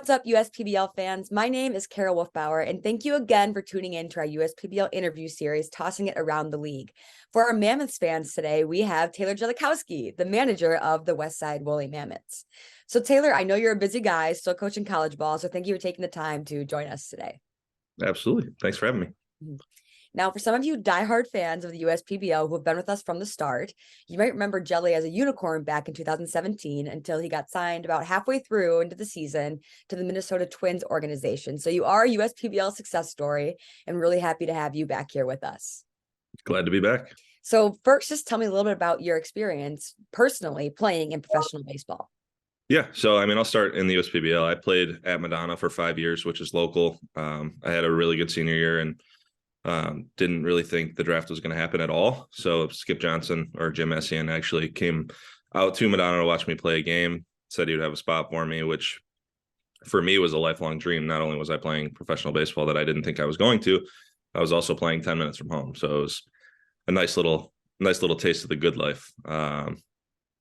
What's up, USPBL fans? My name is Carol Wolfbauer, and thank you again for tuning in to our USPBL interview series, Tossing It Around the League. For our Mammoths fans today, we have Taylor Grzelakowski, the manager of the Westside Woolly Mammoths. So Taylor, I know you're a busy guy, still coaching college ball, so thank you for taking the time to join us today. Absolutely. Thanks for having me. Now, for some of you diehard fans of the USPBL who have been with us from the start, you might remember Jelly as a unicorn back in 2017 until he got signed about halfway through into the season to the Minnesota Twins organization. So you are a USPBL success story, and really happy to have you back here with us. Glad to be back. So first, just tell me a little bit about your experience personally playing in professional baseball. Yeah. So, I'll start in the USPBL. I played at Madonna for 5 years, which is local. I had a really good senior year and didn't really think the draft was going to happen at all. So Skip Johnson or Jim Essian actually came out to Madonna to watch me play a game, said he would have a spot for me, which for me was a lifelong dream. Not only was I playing professional baseball that I didn't think I was going to, I was also playing 10 minutes from home. So it was a nice little taste of the good life.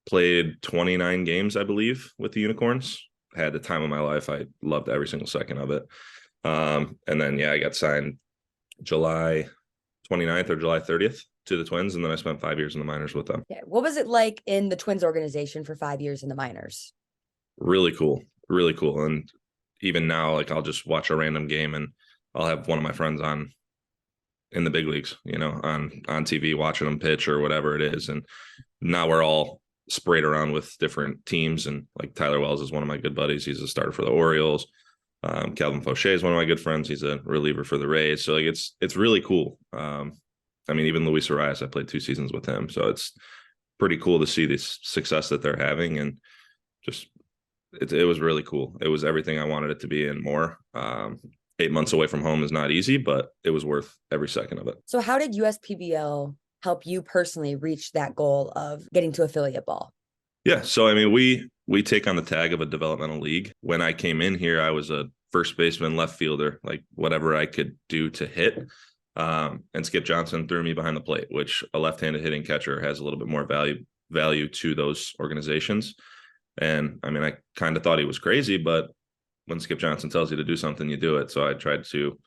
Played 29 games, I believe, with the Unicorns. Had the time of my life. I loved every single second of it. And then, I got signed July 29th or July 30th to the Twins. And then I spent 5 years in the minors with them. Yeah. What was it like in the Twins organization for 5 years in the minors? Really cool. Really cool. And even now, I'll just watch a random game and I'll have one of my friends on in the big leagues, on TV, watching them pitch or whatever it is. And now we're all sprayed around with different teams. And like Tyler Wells is one of my good buddies. He's a starter for the Orioles. Calvin Fauché is one of my good friends. He's a reliever for the Rays. So it's really cool. Even Luis Arias, I played 2 seasons with him. So it's pretty cool to see this success that they're having. And just, it was really cool. It was everything I wanted it to be and more. 8 months away from home is not easy, but it was worth every second of it. So how did USPBL help you personally reach that goal of getting to affiliate ball? Yeah. So, we take on the tag of a developmental league. When I came in here, I was a first baseman, left fielder, like whatever I could do to hit. And Skip Johnson threw me behind the plate, which a left-handed hitting catcher has a little bit more value to those organizations. And I kind of thought he was crazy, but when Skip Johnson tells you to do something, you do it. So I tried to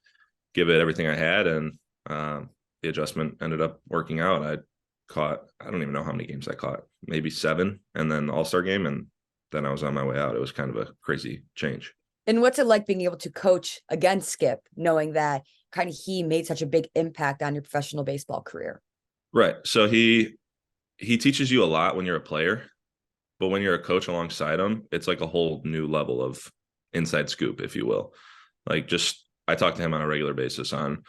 give it everything I had, and the adjustment ended up working out. I don't even know how many games I caught, maybe 7, and then the All-Star game, and then I was on my way out. It was kind of a crazy change. And what's it like being able to coach against Skip, knowing that kind of he made such a big impact on your professional baseball career? Right. So he teaches you a lot when you're a player, but when you're a coach alongside him, it's like a whole new level of inside scoop, if you will. I talk to him on a regular basis on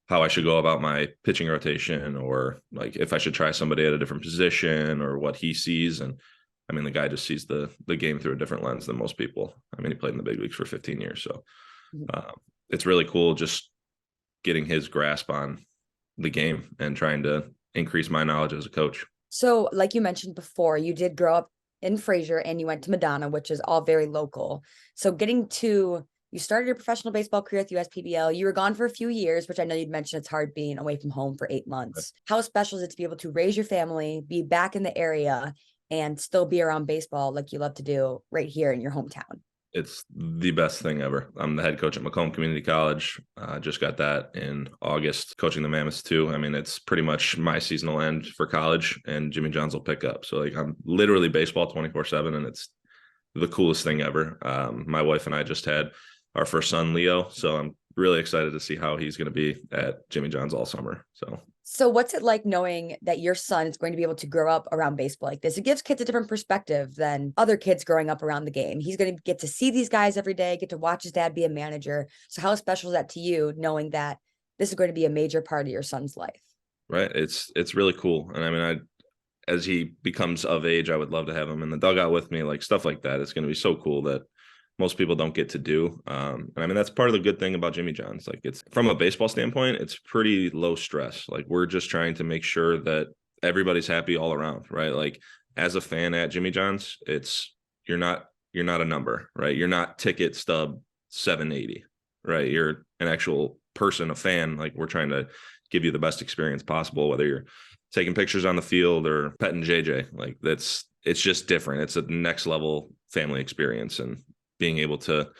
how I should go about my pitching rotation, or like if I should try somebody at a different position, or what he sees. And the guy just sees the game through a different lens than most people. He played in the big leagues for 15 years. So it's really cool just getting his grasp on the game and trying to increase my knowledge as a coach. So like you mentioned before, you did grow up in Fraser and you went to Madonna, which is all very local. So you started your professional baseball career at the USPBL. You were gone for a few years, which I know you'd mentioned it's hard being away from home for 8 months. Right. How special is it to be able to raise your family, be back in the area, and still be around baseball like you love to do right here in your hometown? It's the best thing ever. I'm the head coach at Macomb Community College. Just got that in August, coaching the Mammoths too. It's pretty much my seasonal end for college, and Jimmy John's will pick up. So I'm literally baseball 24/7, and it's the coolest thing ever. My wife and I just had our first son, Leo. So I'm really excited to see how he's going to be at Jimmy John's all summer. So what's it like knowing that your son is going to be able to grow up around baseball like this? It gives kids a different perspective than other kids growing up around the game. He's going to get to see these guys every day, get to watch his dad be a manager. So how special is that to you, knowing that this is going to be a major part of your son's life? Right. It's really cool. And as he becomes of age, I would love to have him in the dugout with me, like stuff like that. It's going to be so cool that most people don't get to do. And that's part of the good thing about Jimmy John's. Like, it's from a baseball standpoint, it's pretty low stress. Like, we're just trying to make sure that everybody's happy all around, right? Like, as a fan at Jimmy John's, you're not a number, right? You're not ticket stub 780, right? You're an actual person, a fan. Like, we're trying to give you the best experience possible, whether you're taking pictures on the field or petting JJ. Like, it's just different. It's a next level family experience, and being able to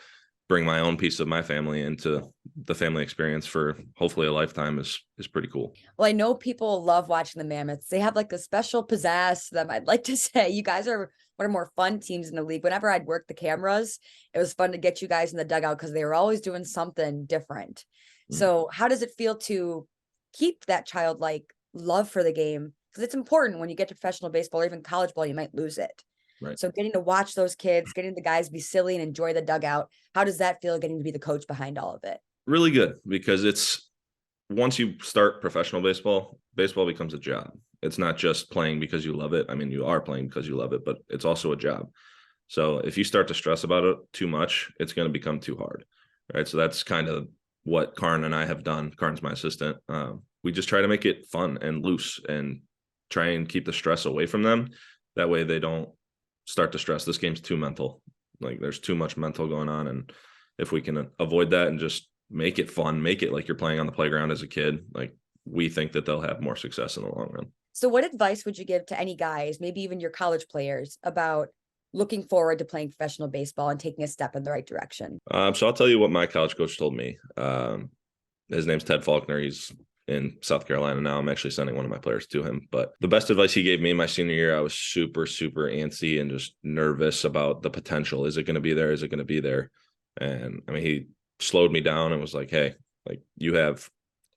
bring my own piece of my family into the family experience for hopefully a lifetime is pretty cool. Well, I know people love watching the Mammoths. They have like a special pizzazz to them. I'd like to say you guys are one of the more fun teams in the league. Whenever I'd work the cameras, it was fun to get you guys in the dugout because they were always doing something different. So how does it feel to keep that childlike love for the game? Because it's important when you get to professional baseball or even college ball, you might lose it. Right. So getting to watch those kids, getting the guys be silly and enjoy the dugout, how does that feel getting to be the coach behind all of it? Really good, because it's once you start professional baseball, baseball becomes a job. It's not just playing because you love it. I mean, you are playing because you love it, but it's also a job. So if you start to stress about it too much, it's going to become too hard. Right. So that's kind of what Karn and I have done. Karn's my assistant. We just try to make it fun and loose and try and keep the stress away from them. That way they don't start to stress. This game's too mental. Like there's too much mental going on. And if we can avoid that and just make it fun, make it like you're playing on the playground as a kid, like we think that they'll have more success in the long run. So what advice would you give to any guys, maybe even your college players, about looking forward to playing professional baseball and taking a step in the right direction? So I'll tell you what my college coach told me. His name's Ted Faulkner. He's in South Carolina now. I'm actually sending one of my players to him. But the best advice he gave me my senior year, I was super, super antsy and just nervous about the potential. Is it going to be there? Is it going to be there? And I mean, he slowed me down and was like, hey, like you have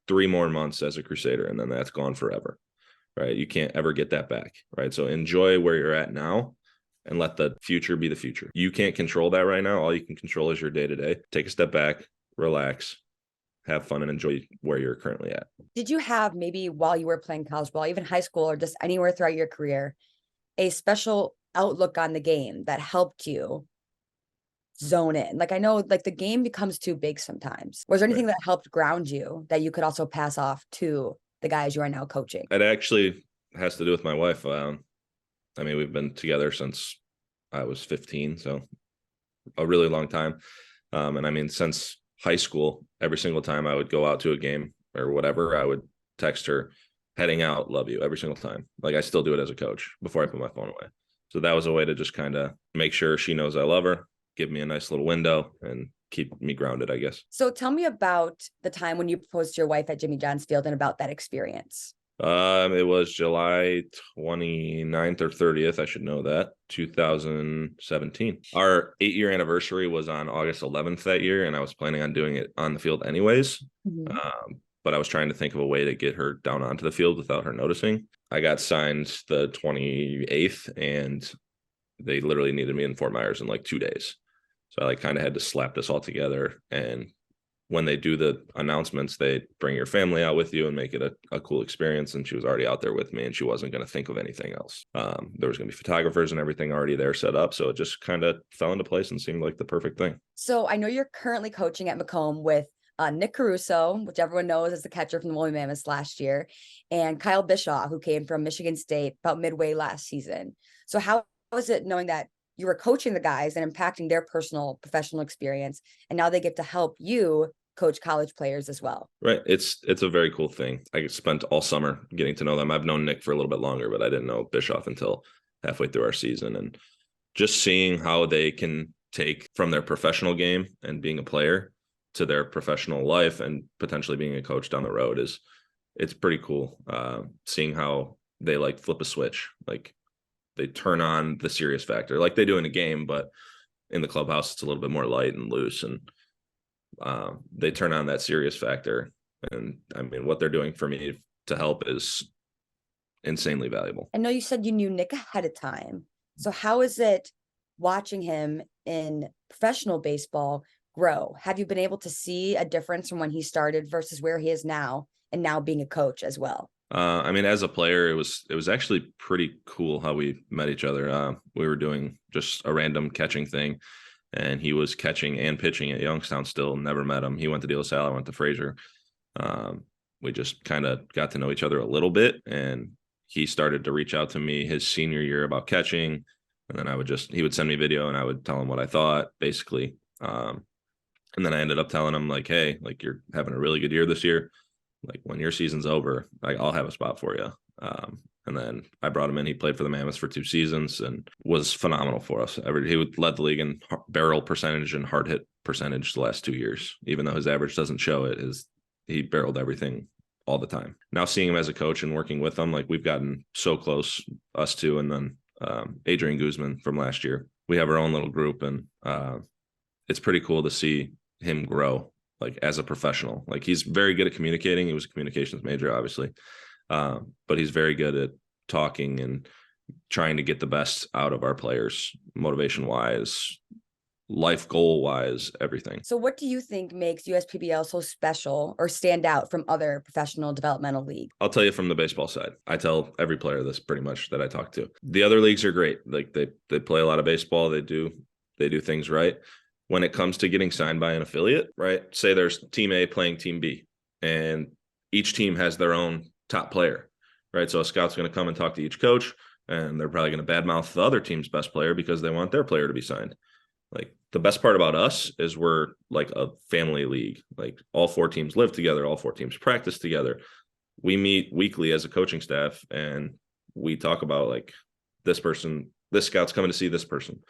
3 more months as a Crusader and then that's gone forever, right? You can't ever get that back, right? So enjoy where you're at now and let the future be the future. You can't control that right now. All you can control is your day-to-day. Take a step back, relax, have fun, and enjoy where you're currently at. Did you have, maybe while you were playing college ball, even high school or just anywhere throughout your career, a special outlook on the game that helped you zone in? Like I know like the game becomes too big sometimes. Was there anything that helped ground you that you could also pass off to the guys you are now coaching? It actually has to do with my wife. I mean, we've been together since I was 15, so a really long time. And I mean, since high school, every single time I would go out to a game or whatever, I would text her, heading out, love you, every single time. Like I still do it as a coach before I put my phone away. So that was a way to just kind of make sure she knows I love her, give me a nice little window and keep me grounded, I guess. So tell me about the time when you proposed to your wife at Jimmy John's Field and about that experience. It was July 29th or 30th. I should know that. 2017. Our 8-year anniversary was on August 11th that year, and I was planning on doing it on the field anyways. But I was trying to think of a way to get her down onto the field without her noticing. I got signed the 28th, and they literally needed me in Fort Myers in like 2 days. So I like kind of had to slap this all together. And when they do the announcements, they bring your family out with you and make it a cool experience. And she was already out there with me and she wasn't going to think of anything else. There was going to be photographers and everything already there set up. So it just kind of fell into place and seemed like the perfect thing. So I know you're currently coaching at Macomb with Nick Caruso, which everyone knows as the catcher from the Woolly Mammoths last year, and Kyle Bischoff, who came from Michigan State about midway last season. So how was it knowing that you were coaching the guys and impacting their personal professional experience, and now they get to help you coach college players as well? Right. It's a very cool thing. I spent all summer getting to know them. I've known Nick for a little bit longer, but I didn't know Bischoff until halfway through our season. And just seeing how they can take from their professional game and being a player to their professional life and potentially being a coach down the road it's pretty cool. Seeing how they like flip a switch, like they turn on the serious factor like they do in a game, but in the clubhouse, it's a little bit more light and loose, and they turn on that serious factor. And I mean, what they're doing for me to help is insanely valuable. I know you said you knew Nick ahead of time. So how is it watching him in professional baseball grow? Have you been able to see a difference from when he started versus where he is now, and now being a coach as well? I mean, as a player, it was actually pretty cool how we met each other. We were doing just a random catching thing, and he was catching and pitching at Youngstown still. Never met him. He went to De La Salle, I went to Fraser. We just kind of got to know each other a little bit, and he started to reach out to me his senior year about catching. And then he would send me video and I would tell him what I thought, basically. And then I ended up telling him like, hey, like you're having a really good year this year. Like when your season's over, like I'll have a spot for you. And then I brought him in. He played for the Mammoths for 2 seasons and was phenomenal for us. He would led the league in barrel percentage and hard hit percentage the last 2 years, even though his average doesn't show it. He barreled everything all the time. Now seeing him as a coach and working with him, like we've gotten so close, us two, and then Adrian Guzman from last year. We have our own little group, and it's pretty cool to see him grow like as a professional. Like he's very good at communicating. He was a communications major, obviously, but he's very good at talking and trying to get the best out of our players, motivation wise, life goal wise, everything. So what do you think makes USPBL so special or stand out from other professional developmental leagues? I'll tell you from the baseball side. I tell every player this pretty much that I talk to. The other leagues are great. Like they play a lot of baseball. They do things right. When it comes to getting signed by an affiliate, right? Say there's team A playing team B, and each team has their own top player, right? So a scout's going to come and talk to each coach, and they're probably going to badmouth the other team's best player because they want their player to be signed. Like the best part about us is we're like a family league. Like all 4 teams live together. All 4 teams practice together. We meet weekly as a coaching staff, and we talk about like this scout's coming to see this person.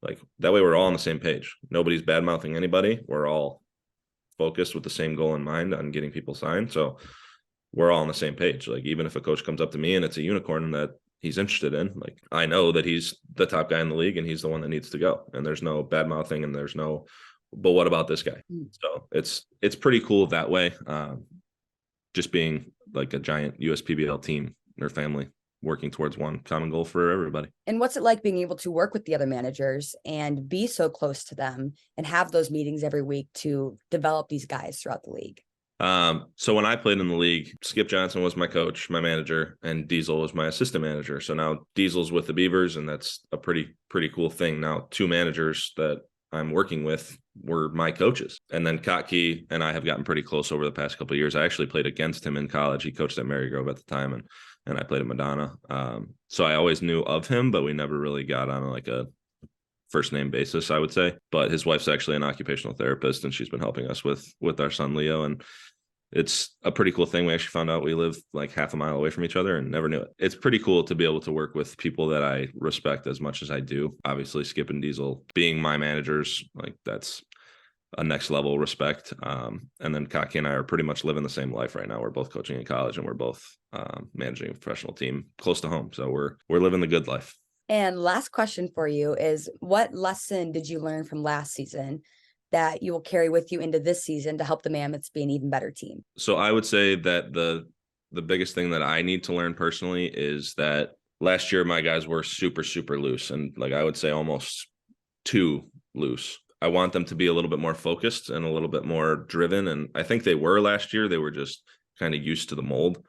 Like that way we're all on the same page. Nobody's bad mouthing anybody. We're all focused with the same goal in mind on getting people signed. So we're all on the same page. Like even if a coach comes up to me and it's a unicorn that he's interested in, like I know that he's the top guy in the league and he's the one that needs to go. And there's no bad mouthing and there's no, but what about this guy? So it's pretty cool that way. Just being like a giant USPBL team or family working towards one common goal for everybody. And what's it like being able to work with the other managers and be so close to them and have those meetings every week to develop these guys throughout the league? So when I played in the league, Skip Johnson was my coach, my manager, and Diesel was my assistant manager. So now Diesel's with the Beavers, and that's a pretty cool thing. Now 2 managers that I'm working with were my coaches. And then Kottke and I have gotten pretty close over the past couple of years. I actually played against him in college. He coached at Manger at the time, and I played at Madonna. So I always knew of him, but we never really got on like a first name basis, I would say. But his wife's actually an occupational therapist, and she's been helping us with our son, Leo. And it's a pretty cool thing. We actually found out we live like half a mile away from each other and never knew it. It's pretty cool to be able to work with people that I respect as much as I do. Obviously, Skip and Diesel being my managers, like that's a next level respect. And then Kottke and I are pretty much living the same life right now. We're both coaching in college and we're both managing a professional team close to home. So we're living the good life. And last question for you is, what lesson did you learn from last season that you will carry with you into this season to help the Mammoths be an even better team? So I would say that the biggest thing that I need to learn personally is that last year my guys were super, super loose, and like I would say almost too loose. I want them to be a little bit more focused and a little bit more driven. And I think they were last year. They were just kind of used to the mold,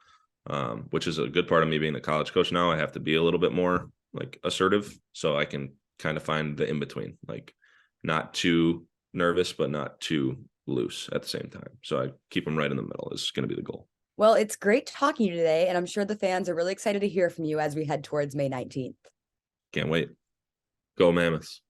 which is a good part of me being a college coach now. I have to be a little bit more like assertive so I can kind of find the in between, like not too nervous, but not too loose at the same time. So I keep them right in the middle is going to be the goal. Well, it's great talking to you today, and I'm sure the fans are really excited to hear from you as we head towards May 19th. Can't wait. Go Mammoths.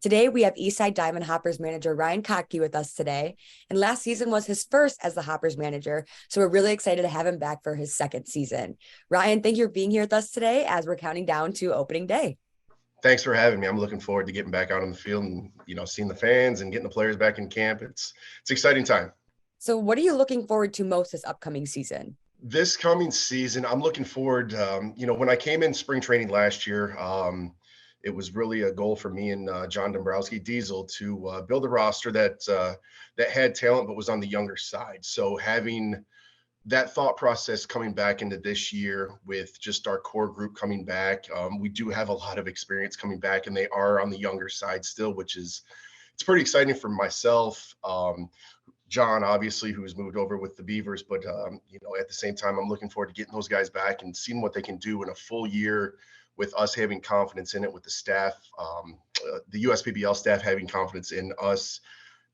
Today, we have Eastside Diamond Hoppers manager Ryan Kottke with us today. And last season was his first as the Hoppers manager. So we're really excited to have him back for his second season. Ryan, thank you for being here with us today as we're counting down to opening day. Thanks for having me. I'm looking forward to getting back out on the field and, seeing the fans and getting the players back in camp. It's exciting time. So what are you looking forward to most this upcoming season? This coming season, I'm looking forward, when I came in spring training last year, it was really a goal for me and John Dombrowski Diesel to build a roster that had talent but was on the younger side. So having that thought process coming back into this year with just our core group coming back, we do have a lot of experience coming back, and they are on the younger side still, it's pretty exciting for myself. John, obviously, who's moved over with the Beavers, but at the same time, I'm looking forward to getting those guys back and seeing what they can do in a full year with us having confidence in it, with the staff, the USPBL staff having confidence in us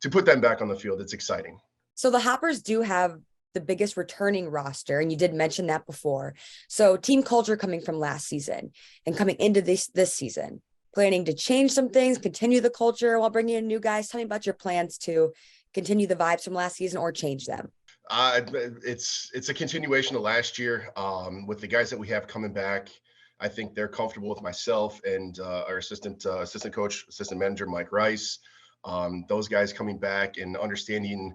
to put them back on the field. It's exciting. So the Hoppers do have the biggest returning roster, and you did mention that before. So team culture coming from last season and coming into this season, planning to change some things, continue the culture while bringing in new guys. Tell me about your plans to continue the vibes from last season or change them. It's a continuation of last year with the guys that we have coming back. I think they're comfortable with myself and our assistant coach, assistant manager, Mike Rice. Those guys coming back and understanding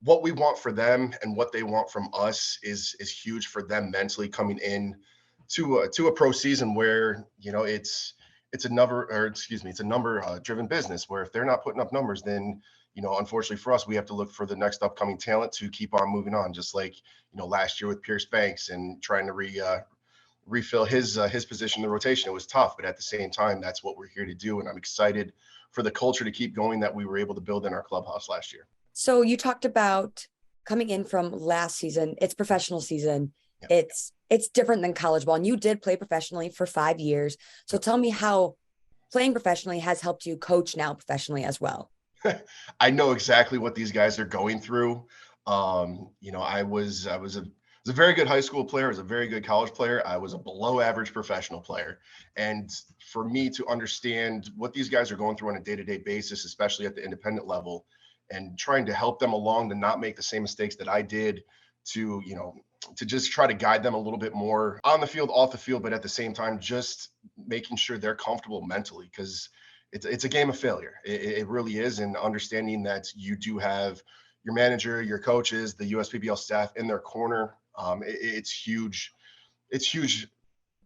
what we want for them and what they want from us is huge for them mentally coming in to a pro season where, you know, it's a number, or excuse me, it's a number driven business where if they're not putting up numbers, then, you know, unfortunately for us, we have to look for the next upcoming talent to keep on moving on. Just like, you know, last year with Pierce Banks and trying to refill his position in the rotation. It was tough, but at the same time, that's what we're here to do. And I'm excited for the culture to keep going that we were able to build in our clubhouse last year. So you talked about coming in from last season. It's professional season. Yeah. It's different than college ball. And you did play professionally for 5 years. So tell me how playing professionally has helped you coach now professionally as well. I know exactly what these guys are going through. You know, I was a very good high school player. I was a very good college player. I was a below average professional player. And for me to understand what these guys are going through on a day-to-day basis, especially at the independent level, and trying to help them along to not make the same mistakes that I did, to, you know, to just try to guide them a little bit more on the field, off the field, but at the same time, just making sure they're comfortable mentally, because it's a game of failure. It really is. And understanding that you do have your manager, your coaches, the USPBL staff in their corner. It's huge. It's huge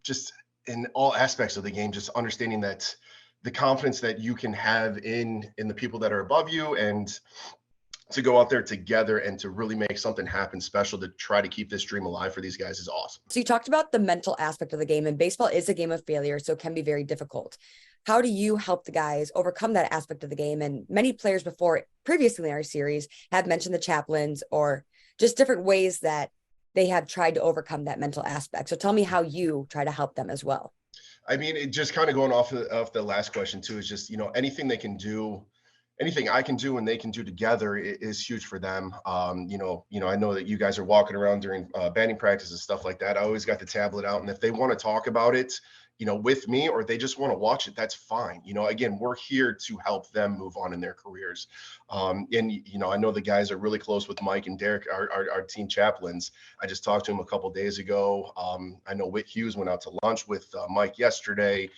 just in all aspects of the game, just understanding that the confidence that you can have in the people that are above you, and to go out there together and to really make something happen special to try to keep this dream alive for these guys is awesome. So you talked about the mental aspect of the game, and baseball is a game of failure, so it can be very difficult. How do you help the guys overcome that aspect of the game? And many players before, previously in our series, have mentioned the chaplains or just different ways that they have tried to overcome that mental aspect. So tell me how you try to help them as well. I mean, it just kind of going off of the last question too, is just, you know, anything they can do, anything I can do and they can do together is huge for them. You know, I know that you guys are walking around during batting practice and stuff like that. I always got the tablet out, and if they want to talk about it, you know, with me, or they just want to watch it, that's fine. You know, again, we're here to help them move on in their careers. And, you know, I know the guys are really close with Mike and Derek, our team chaplains. I just talked to him a couple of days ago. I know Whit Hughes went out to lunch with Mike yesterday.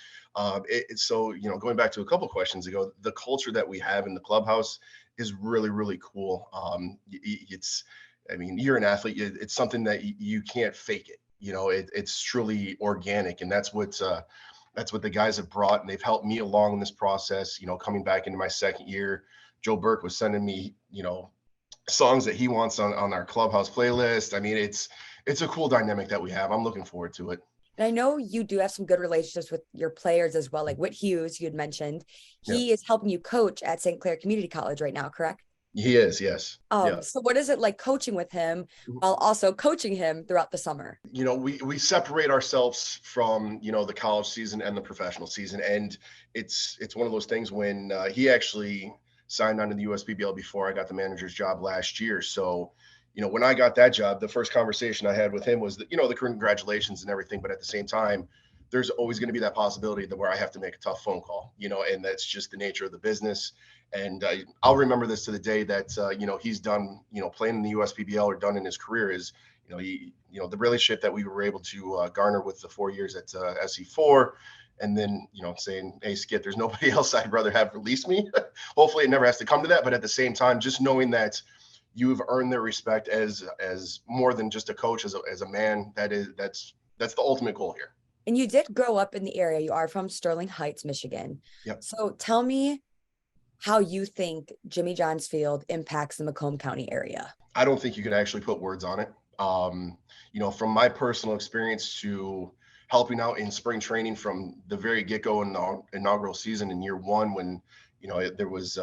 So, you know, going back to a couple of questions ago, the culture that we have in the clubhouse is really, really cool. I mean, you're an athlete. It's something that you can't fake it. You know, it's truly organic, and that's what the guys have brought, and they've helped me along in this process. You know, coming back into my second year, Joe Burke was sending me, you know, songs that he wants on our clubhouse playlist. I mean, it's a cool dynamic that we have. I'm looking forward to it. And I know you do have some good relationships with your players as well, like Whit Hughes, you had mentioned. He is helping you coach at St. Clair Community College right now, correct? He is, yes. Yeah. So what is it like coaching with him while also coaching him throughout the summer? You know, we separate ourselves from, you know, the college season and the professional season. And it's one of those things when he actually signed on to the USPBL before I got the manager's job last year. So, you know, when I got that job, the first conversation I had with him was that, you know, the congratulations and everything. But at the same time, there's always going to be that possibility that where I have to make a tough phone call, you know, and that's just the nature of the business. And I'll remember this to the day that, you know, he's done, you know, playing in the USPBL or done in his career is, you know, the relationship that we were able to garner with the 4 years at SC4. And then, you know, saying, hey, Skip, there's nobody else I'd rather have release me. Hopefully it never has to come to that. But at the same time, just knowing that you've earned their respect as more than just a coach, as a man, that's the ultimate goal here. And you did grow up in the area. You are from Sterling Heights, Michigan. Yep. So tell me how you think Jimmy John's Field impacts the Macomb County area. I don't think you can actually put words on it. You know, from my personal experience to helping out in spring training from the very get-go in the inaugural season in year one, when, you know, there was,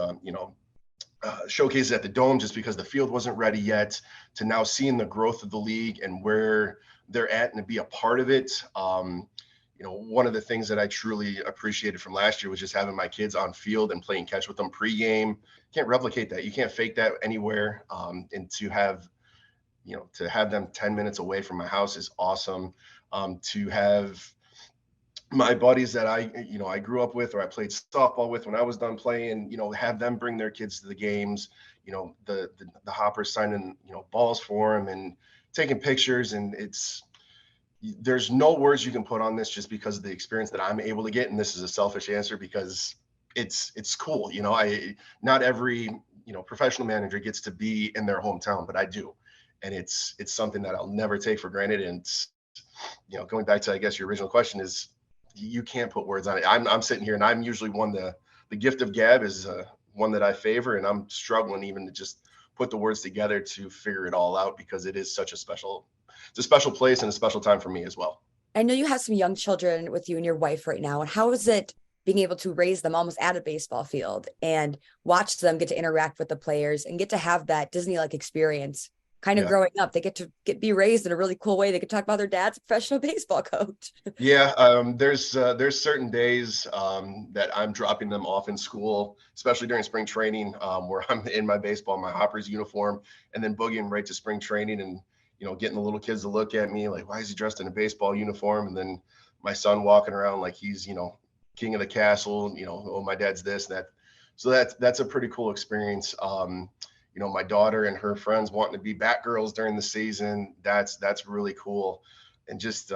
showcases at the Dome just because the field wasn't ready yet, to now seeing the growth of the league and where they're at and to be a part of it. You know, one of the things that I truly appreciated from last year was just having my kids on field and playing catch with them pregame. Can't replicate that. You can't fake that anywhere. And to have them 10 minutes away from my house is awesome. To have my buddies that I grew up with, or I played softball with when I was done playing, you know, have them bring their kids to the games, you know, the hoppers signing, you know, balls for them and taking pictures. And there's no words you can put on this just because of the experience that I'm able to get. And this is a selfish answer because it's cool. Not every, professional manager gets to be in their hometown, but I do. And it's something that I'll never take for granted. And going back to, I guess, your original question is, you can't put words on it. I'm sitting here and I'm usually the gift of gab is one that I favor, and I'm struggling even to just put the words together to figure it all out, because it is such it's a special place and a special time for me as well. I know you have some young children with you and your wife right now. And how is it being able to raise them almost at a baseball field and watch them get to interact with the players and get to have that Disney-like experience kind of Yeah. growing up? They get to be raised in a really cool way. They could talk about their dad's a professional baseball coach. Yeah, there's certain days that I'm dropping them off in school, especially during spring training, where I'm in my Hoppers uniform, and then boogieing right to spring training, and getting the little kids to look at me like, why is he dressed in a baseball uniform? And then my son walking around like he's king of the castle. Oh, my dad's this and that. So that's a pretty cool experience. My daughter and her friends wanting to be Batgirls during the season. That's really cool. And just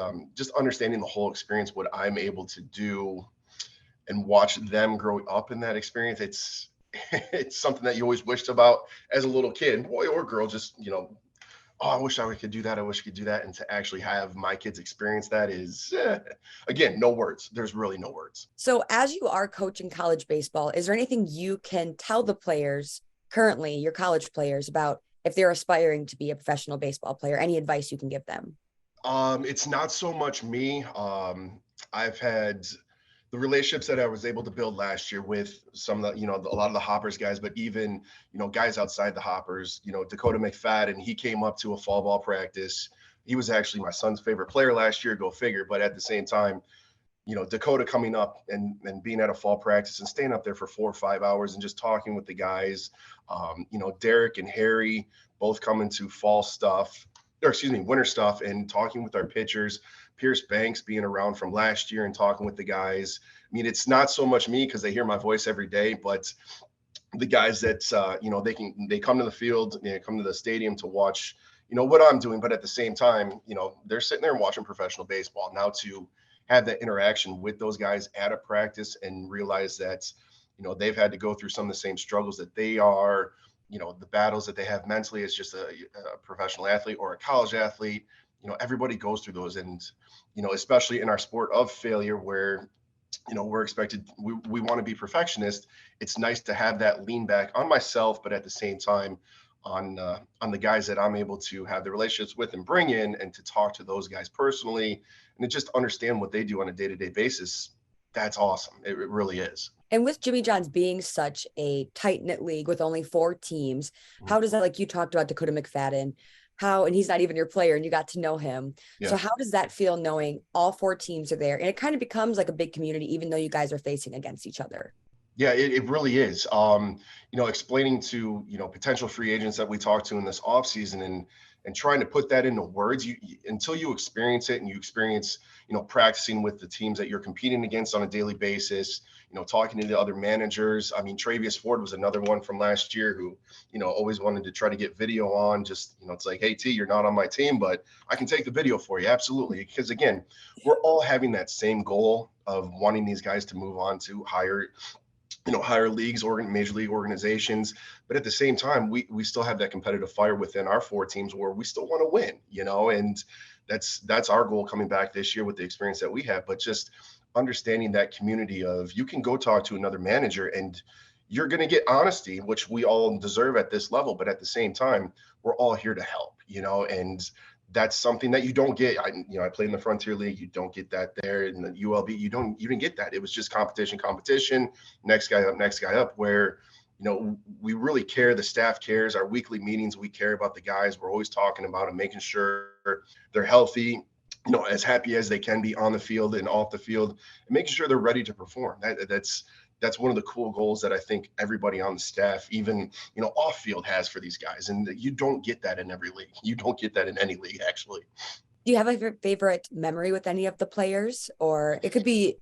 understanding the whole experience, what I'm able to do, and watch them grow up in that experience. It's something that you always wished about as a little kid, boy or girl. Just oh, I wish I could do that. I wish I could do that. And to actually have my kids experience that is, again, no words. There's really no words. So as you are coaching college baseball, is there anything you can tell the players currently, your college players, about if they're aspiring to be a professional baseball player? Any advice you can give them? It's not so much me. I've had the relationships that I was able to build last year with some of the, a lot of the Hoppers guys, but even, guys outside the Hoppers, Dakota McFadden, he came up to a fall ball practice. He was actually my son's favorite player last year, go figure. But at the same time, Dakota coming up and being at a fall practice and staying up there for 4 or 5 hours and just talking with the guys, Derek and Harry both coming to fall stuff, or excuse me, winter stuff, and talking with our pitchers. Pierce Banks being around from last year and talking with the guys. I mean, it's not so much me because they hear my voice every day, but the guys that they come to the field, come to the stadium to watch, what I'm doing. But at the same time, they're sitting there and watching professional baseball. Now to have that interaction with those guys at a practice and realize that, they've had to go through some of the same struggles that they are, the battles that they have mentally as just a professional athlete or a college athlete. Everybody goes through those. And, especially in our sport of failure where, we're expected, we want to be perfectionist. It's nice to have that lean back on myself, but at the same time on the guys that I'm able to have the relationships with and bring in, and to talk to those guys personally and to just understand what they do on a day-to-day basis. That's awesome. It really is. And with Jimmy John's being such a tight-knit league with only 4 teams, how does that, like you talked about Dakota McFadden, and he's not even your player and you got to know him. Yeah. So how does that feel knowing all 4 teams are there? And it kind of becomes like a big community, even though you guys are facing against each other. Yeah, it really is. Explaining to, potential free agents that we talk to in this off season, and trying to put that into words, until you experience it, and you experience, practicing with the teams that you're competing against on a daily basis, talking to the other managers. I mean, Travius Ford was another one from last year who, always wanted to try to get video on. Just, it's like, hey, T, you're not on my team, but I can take the video for you. Absolutely. Because again, we're all having that same goal of wanting these guys to move on to higher leagues or major league organizations. But at the same time, we still have that competitive fire within our 4 teams where we still want to win, and that's our goal coming back this year with the experience that we have. But just understanding that community of, you can go talk to another manager and you're going to get honesty, which we all deserve at this level. But at the same time, we're all here to help, and that's something that you don't get. I played in the Frontier League. You don't get that there. In the ULB, you didn't get that. It was just competition, next guy up, where, we really care. The staff cares. Our weekly meetings, we care about the guys. We're always talking about them, making sure they're healthy, as happy as they can be on the field and off the field, and making sure they're ready to perform. That's one of the cool goals that I think everybody on the staff, even, off field, has for these guys. And you don't get that in every league. You don't get that in any league, actually. Do you have a favorite memory with any of the players? Or it could be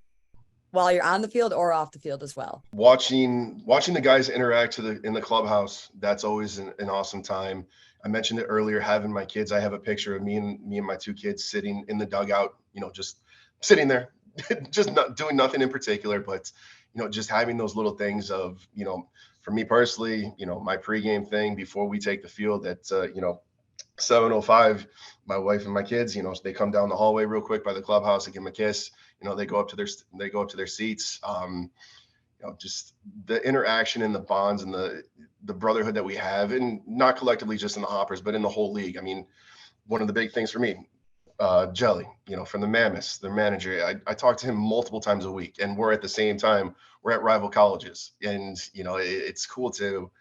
while you're on the field or off the field as well. Watching the guys interact in the clubhouse, that's always an awesome time. I mentioned it earlier, having my kids. I have a picture of me and my 2 kids sitting in the dugout, just sitting there, just not doing nothing in particular, but just having those little things of, for me personally, my pregame thing before we take the field at, 7:05, my wife and my kids, they come down the hallway real quick by the clubhouse, I give them a kiss, they go up to their seats. Just the interaction and the bonds and the brotherhood that we have, and not collectively just in the Hoppers, but in the whole league. I mean, one of the big things for me, Jelly, from the Mammoths, their manager, I talk to him multiple times a week, and we're at the same time, we're at rival colleges. And, it's cool to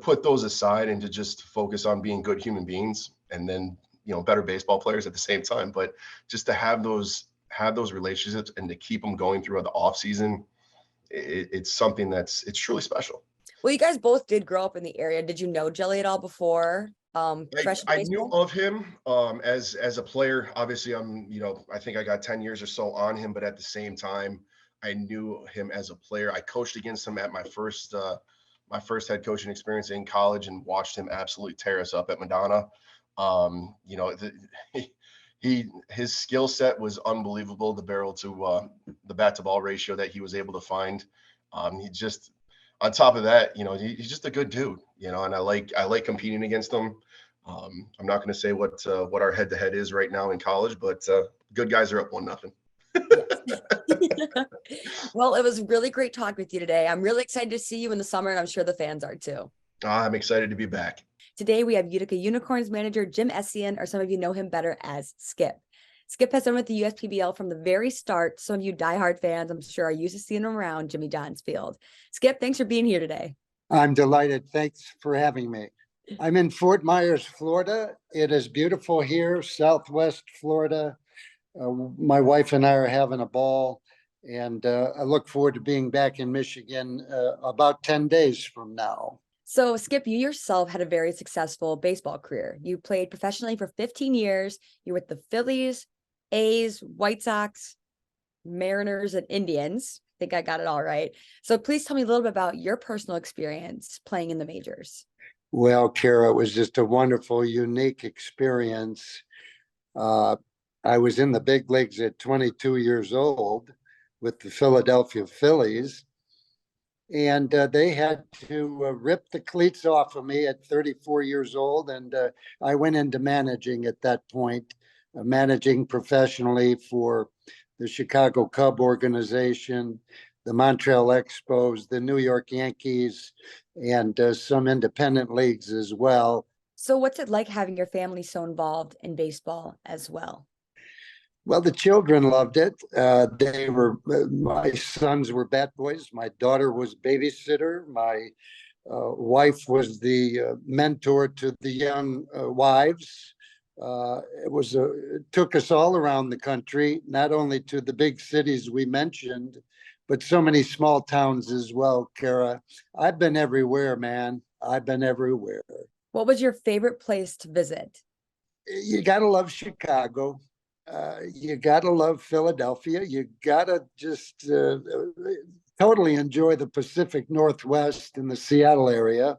put those aside and to just focus on being good human beings, and then, better baseball players at the same time. But just to have those relationships and to keep them going throughout the off season, it's something it's truly special. Well, you guys both did grow up in the area. Did you know Jelly at all before professional I baseball? knew of him as a player. Obviously, I think I got 10 years or so on him, but at the same time, I knew him as a player. I coached against him at my first head coaching experience in college, and watched him absolutely tear us up at Madonna. His skill set was unbelievable. The barrel to the bat to ball ratio that he was able to find. He just, on top of that, he's just a good dude, and I like competing against him. I'm not going to say what our head to head is right now in college, but good guys are up 1-0. Well, it was really great talking with you today. I'm really excited to see you in the summer, and I'm sure the fans are too. I'm excited to be back. Today, we have Utica Unicorns manager Jim Essian, or some of you know him better as Skip. Skip has been with the USPBL from the very start. Some of you diehard fans, I'm sure, are used to seeing him around Jimmy John's field. Skip, thanks for being here today. I'm delighted. Thanks for having me. I'm in Fort Myers, Florida. It is beautiful here, Southwest Florida. My wife and I are having a ball, and I look forward to being back in Michigan about 10 days from now. So, Skip, you yourself had a very successful baseball career. You played professionally for 15 years. You were with the Phillies, A's, White Sox, Mariners, and Indians. I think I got it all right. So please tell me a little bit about your personal experience playing in the majors. Well, Kara, it was just a wonderful, unique experience. I was in the big leagues at 22 years old with the Philadelphia Phillies. And they had to rip the cleats off of me at 34 years old. And I went into managing at that point, managing professionally for the Chicago Cub organization, the Montreal Expos, the New York Yankees, and some independent leagues as well. So what's it like having your family so involved in baseball as well? Well, the children loved it. My sons were bat boys. My daughter was babysitter. My wife was the mentor to the young wives. It took us all around the country, not only to the big cities we mentioned, but so many small towns as well, Kara. I've been everywhere, man. I've been everywhere. What was your favorite place to visit? You got to love Chicago. You got to love Philadelphia. You got to just totally enjoy the Pacific Northwest and the Seattle area,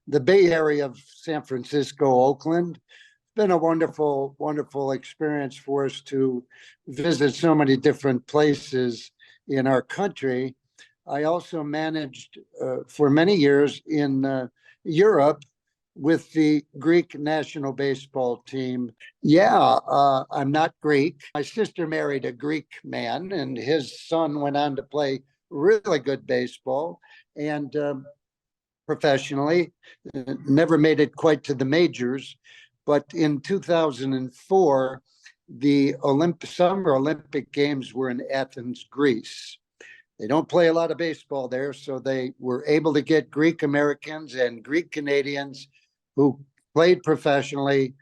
the Bay Area of San Francisco, Oakland. It's been a wonderful, wonderful experience for us to visit so many different places in our country. I also managed for many years in Europe with the Greek national baseball team. Yeah, I'm not Greek. My sister married a Greek man, and his son went on to play really good baseball and professionally. Never made it quite to the majors, but in 2004, the Summer Olympic Games were in Athens, Greece. They don't play a lot of baseball there, so they were able to get Greek Americans and Greek Canadians who played professionally.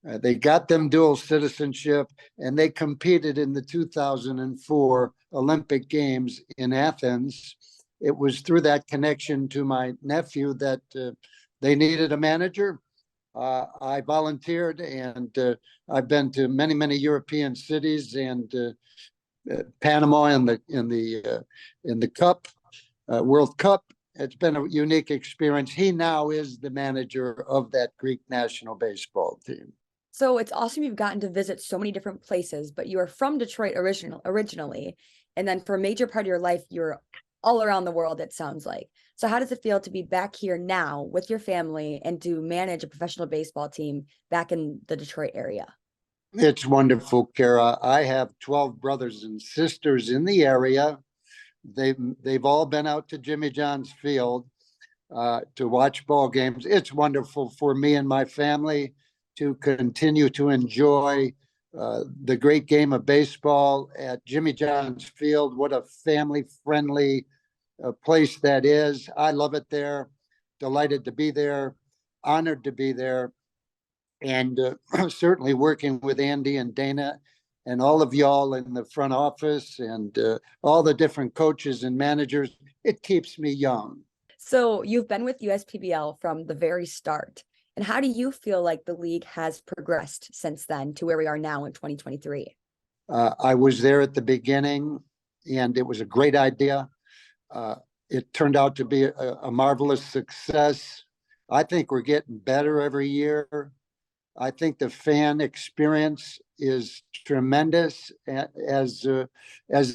They got them dual citizenship, and they competed in the 2004 Olympic Games in Athens. It was through that connection to my nephew that they needed a manager. I volunteered, and I've been to many, many European cities, and Panama in the Cup, World Cup. It's been a unique experience. He now is the manager of that Greek national baseball team. So it's awesome you've gotten to visit so many different places, but you are from Detroit originally. And then for a major part of your life, you're all around the world, it sounds like. So how does it feel to be back here now with your family and to manage a professional baseball team back in the Detroit area? It's wonderful, Kara. I have 12 brothers and sisters in the area. They've all been out to Jimmy John's Field to watch ball games. It's wonderful for me and my family to continue to enjoy the great game of baseball at Jimmy John's Field. What a family-friendly place that is. I love it there. Delighted to be there. Honored to be there. And certainly working with Andy and Dana and all of y'all in the front office and all the different coaches and managers, it keeps me young. So you've been with USPBL from the very start. And how do you feel like the league has progressed since then to where we are now in 2023? I was there at the beginning, and it was a great idea. It turned out to be a marvelous success. I think we're getting better every year. I think the fan experience is tremendous, as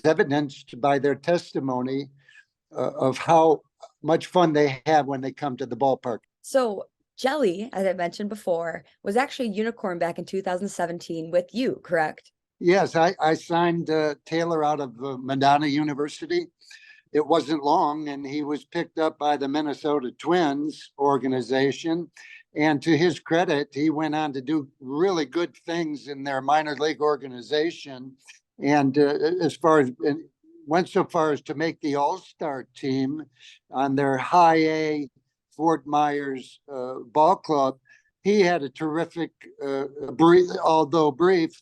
evidenced by their testimony of how much fun they have when they come to the ballpark. So Jelly, as I mentioned before, was actually a unicorn back in 2017 with you, correct? Yes, I signed Taylor out of Madonna University. It wasn't long, and he was picked up by the Minnesota Twins organization. And to his credit, he went on to do really good things in their minor league organization. And went so far as to make the All-Star team on their high A Fort Myers ball club. He had a terrific, although brief,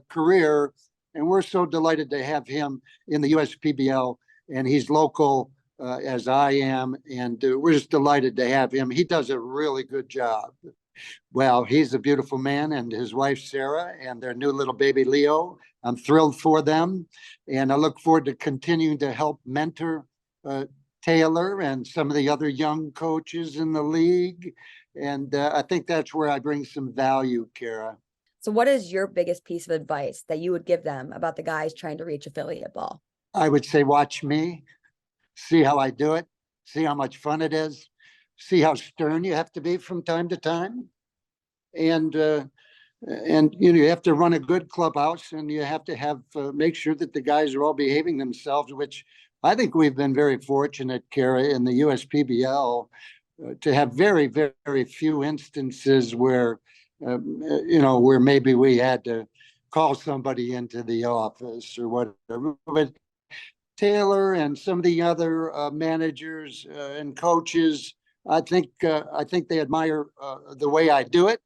career, and we're so delighted to have him in the USPBL. And he's local as I am, and we're just delighted to have him. He does a really good job. Well, he's a beautiful man, and his wife Sarah, and their new little baby Leo. I'm thrilled for them, and I look forward to continuing to help mentor Taylor and some of the other young coaches in the league. And I think that's where I bring some value, Kara. So what is your biggest piece of advice that you would give them about the guys trying to reach affiliate ball? I would say, watch me, see how I do it, see how much fun it is, see how stern you have to be from time to time. And you have to run a good clubhouse, and you have to have make sure that the guys are all behaving themselves, which I think we've been very fortunate, Kara, in the USPBL to have very, very few instances where, where maybe we had to call somebody into the office or whatever. But Taylor and some of the other managers and coaches, I think they admire the way I do it.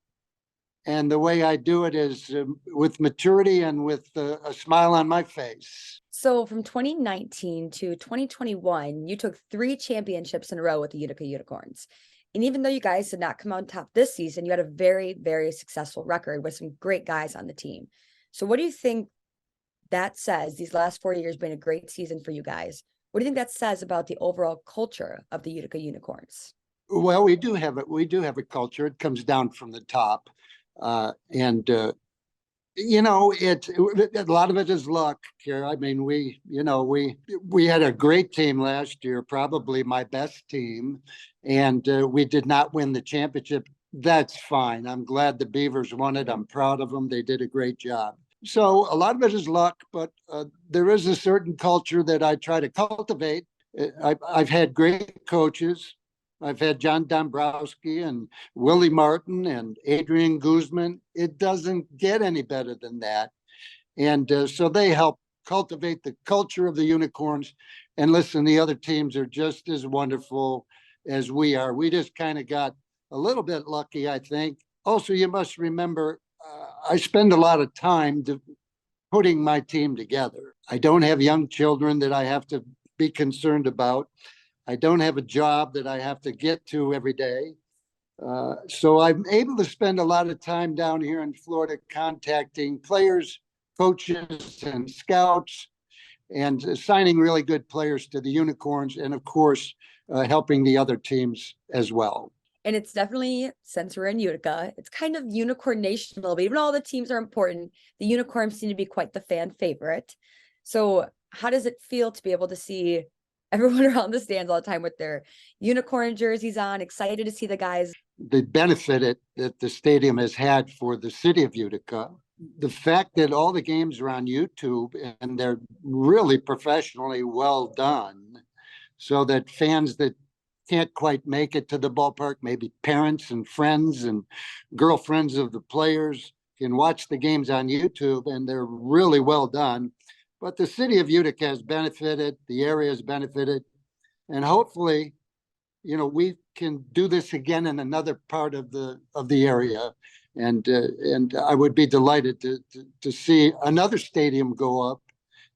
And the way I do it is with maturity and with a smile on my face. So from 2019 to 2021, you took 3 championships in a row with the Utica Unicorns. And even though you guys did not come out on top this season, you had a very, very successful record with some great guys on the team. So what do you think that says? These last 4 years been a great season for you guys. What do you think that says about the overall culture of the Utica Unicorns? Well, we do have it. We do have a culture. It comes down from the top. It's a lot of it is luck, Kara. I mean, we had a great team last year, probably my best team, and we did not win the championship. That's fine. I'm glad the Beavers won it. I'm proud of them. They did a great job. So a lot of it is luck, but there is a certain culture that I try to cultivate. I've had great coaches. I've had John Dombrowski and Willie Martin and Adrian Guzman. It doesn't get any better than that. And so they help cultivate the culture of the Unicorns. And listen, the other teams are just as wonderful as we are. We just kind of got a little bit lucky, I think. Also, you must remember, I spend a lot of time putting my team together. I don't have young children that I have to be concerned about. I don't have a job that I have to get to every day. So I'm able to spend a lot of time down here in Florida contacting players, coaches, and scouts, and signing really good players to the Unicorns, and of course, helping the other teams as well. And it's definitely, since we're in Utica, it's kind of unicorn nation a little bit. Even though all the teams are important, the Unicorns seem to be quite the fan favorite. So how does it feel to be able to see everyone around the stands all the time with their unicorn jerseys on, excited to see the guys. The benefit that the stadium has had for the city of Utica, the fact that all the games are on YouTube and they're really professionally well done, so that fans that can't quite make it to the ballpark, maybe parents and friends and girlfriends of the players, can watch the games on YouTube, and they're really well done. But the city of Utica has benefited, the area has benefited, and hopefully, we can do this again in another part of the area. And I would be delighted to see another stadium go up,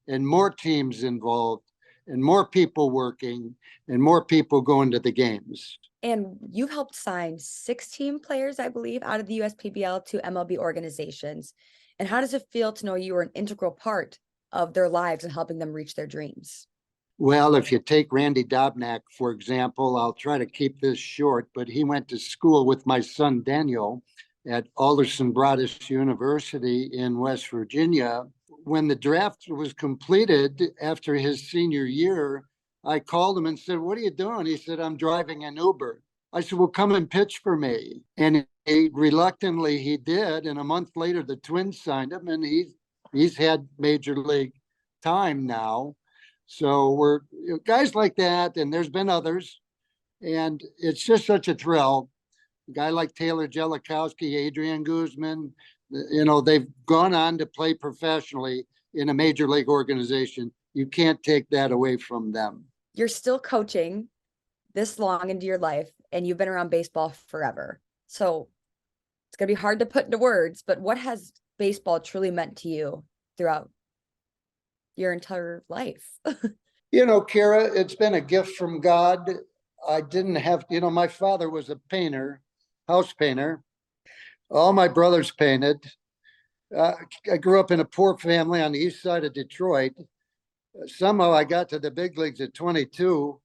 and more teams involved, and more people working, and more people going to the games. And you helped sign 16 players, I believe, out of the USPBL to MLB organizations. And how does it feel to know you were an integral part of their lives and helping them reach their dreams? Well, if you take Randy Dobnak, for example, I'll try to keep this short, but he went to school with my son Daniel at Alderson Broaddus University in West Virginia. When the draft was completed after his senior year, I called him and said, "What are you doing?" He said, "I'm driving an Uber." I said, "Well, come and pitch for me." And reluctantly he did. And a month later, the Twins signed him, and he's had major league time now. So we're guys like that, and there's been others, and it's just such a thrill. A guy like Taylor Grzelakowski, Adrian Guzman, they've gone on to play professionally in a major league organization. You can't take that away from them. You're still coaching this long into your life, and you've been around baseball forever. So it's going to be hard to put into words, but what has baseball truly meant to you throughout your entire life? Kara, it's been a gift from God. I didn't have, my father was a painter, house painter. All my brothers painted. I grew up in a poor family on the east side of Detroit. Somehow I got to the big leagues at 22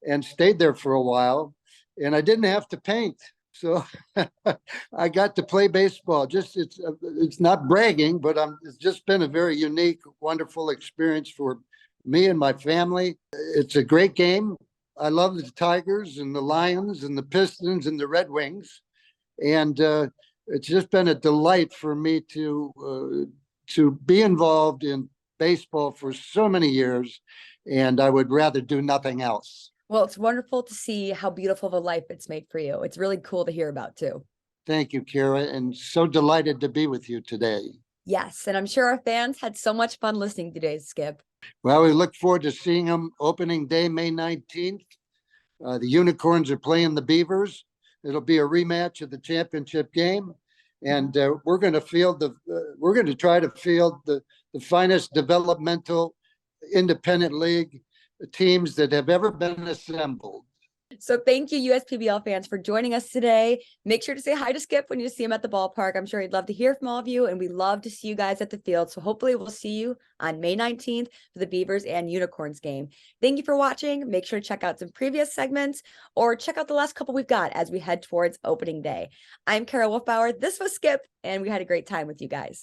and stayed there for a while, and I didn't have to paint. So I got to play baseball. It's not bragging, but it's just been a very unique, wonderful experience for me and my family. It's a great game. I love the Tigers and the Lions and the Pistons and the Red Wings. And it's just been a delight for me to be involved in baseball for so many years. And I would rather do nothing else. Well, it's wonderful to see how beautiful of a life it's made for you. It's really cool to hear about too. Thank you, Kara, and so delighted to be with you today. Yes, and I'm sure our fans had so much fun listening today, Skip. Well, we look forward to seeing them opening day, May 19th. The Unicorns are playing the Beavers. It'll be a rematch of the championship game, and we're going to try to field the finest developmental independent league teams that have ever been assembled. So thank you, USPBL fans, for joining us today. Make sure to say hi to Skip when you see him at the ballpark. I'm sure he'd love to hear from all of you, and we love to see you guys at the field. So hopefully we'll see you on May 19th for the Beavers and Unicorns game. Thank you for watching. Make sure to check out some previous segments or check out the last couple we've got as we head towards opening day. I'm Kara Wolfbauer. This was Skip, and we had a great time with you guys.